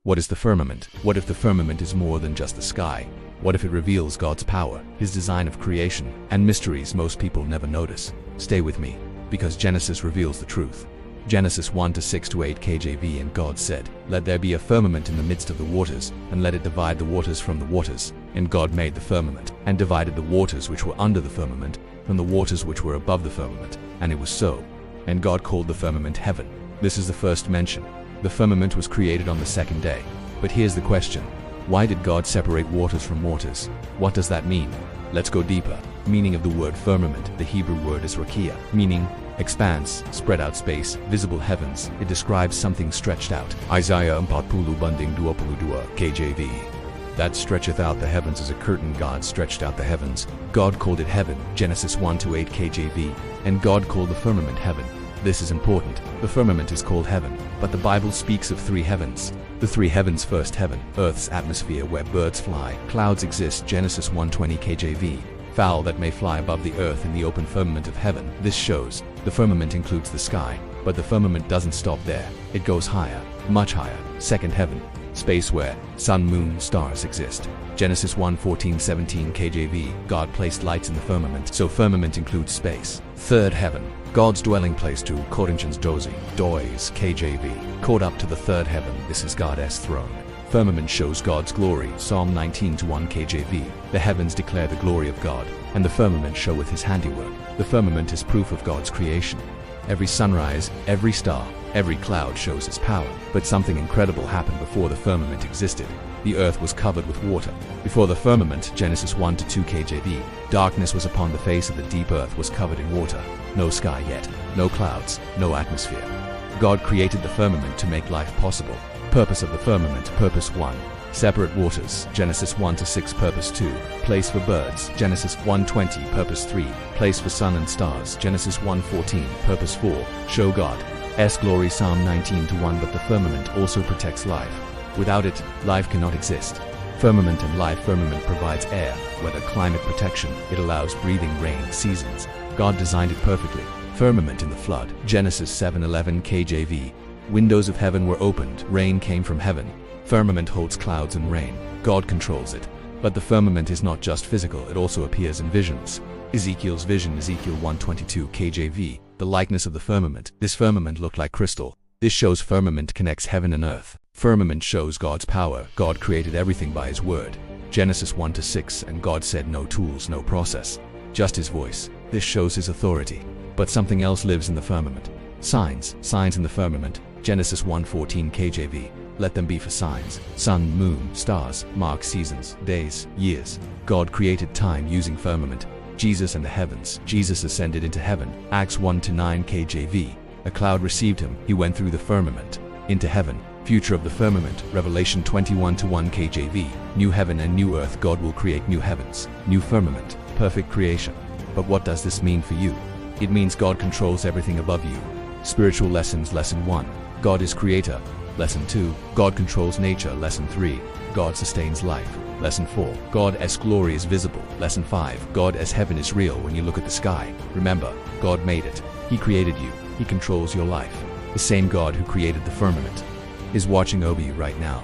What is the firmament? What if the firmament is more than just the sky? What if it reveals God's power, His design of creation, and mysteries most people never notice? Stay with me, because Genesis reveals the truth. Genesis 1:6-8 KJV. And God said, "Let there be a firmament in the midst of the waters, and let it divide the waters from the waters. And God made the firmament, and divided the waters which were under the firmament from the waters which were above the firmament. And it was so. And God called the firmament heaven." This is the first mention. The firmament was created on the second day. But here's the question. Why did God separate waters from waters? What does that mean? Let's go deeper. Meaning of the word firmament. The Hebrew word is raqia, meaning expanse, spread out space, visible heavens. It describes something stretched out. Isaiah 40:22 KJV. That stretcheth out the heavens as a curtain. God stretched out the heavens. God called it heaven. Genesis 1:8 KJV. And God called the firmament heaven. This is important. The firmament is called heaven, but the Bible speaks of three heavens. The three heavens: first heaven, earth's atmosphere where birds fly, clouds exist. Genesis 1:20 KJV. Fowl that may fly above the earth in the open firmament of heaven. This shows the firmament includes the sky, but the firmament doesn't stop there. It goes higher, much higher. Second heaven, space where sun, moon, stars exist. Genesis 1:14-17 KJV. God placed lights in the firmament, so firmament includes space. Third heaven, God's dwelling place. 2 Corinthians 12 KJV. Caught up to the third heaven. This is God's throne. Firmament shows God's glory. Psalm 19:1 KJV. The heavens declare the glory of God, and the firmament showeth His handiwork. The firmament is proof of God's creation. Every sunrise, every star, every cloud shows His power. But something incredible happened before the firmament existed. The earth was covered with water. Before the firmament, Genesis 1-2 KJV, darkness was upon the face of the deep. Earth was covered in water. No sky yet, no clouds, no atmosphere. God created the firmament to make life possible. Purpose of the firmament. Purpose 1. Separate waters. Genesis 1-6. Purpose 2. Place for birds. Genesis 1:20. Purpose 3. Place for sun and stars. Genesis 1:14. Purpose 4. Show God's glory. Psalm 19:1. But the firmament also protects life. Without it, life cannot exist. Firmament and life. Firmament provides air, weather, climate protection. It allows breathing, rain, seasons. God designed it perfectly. Firmament in the flood. Genesis 7:11 KJV. Windows of heaven were opened. Rain came from heaven. Firmament holds clouds and rain. God controls it. But the firmament is not just physical, it also appears in visions. Ezekiel's vision. Ezekiel 1:22 KJV. The likeness of the firmament. This firmament looked like crystal. This shows firmament connects heaven and earth. Firmament shows God's power. God created everything by His word. Genesis 1-6. And God said, no tools, no process, just His voice. This shows His authority. But something else lives in the firmament. Signs. Signs in the firmament. Genesis 1:14 KJV. Let them be for signs. Sun, moon, stars, mark seasons, days, years. God created time using firmament. Jesus and the heavens. Jesus ascended into heaven. Acts 1-9 KJV. A cloud received Him. He went through the firmament into heaven. Future of the firmament. Revelation 21-1 KJV. New heaven and new earth. God will create new heavens, new firmament, perfect creation. But what does this mean for you? It means God controls everything above you. Spiritual lessons. Lesson 1. God is creator. Lesson 2. God controls nature. Lesson 3. God sustains life. Lesson 4. God's glory is visible. Lesson 5. God's heaven is real when you look at the sky. Remember, God made it. He created you. He controls your life. The same God who created the firmament is watching over you right now.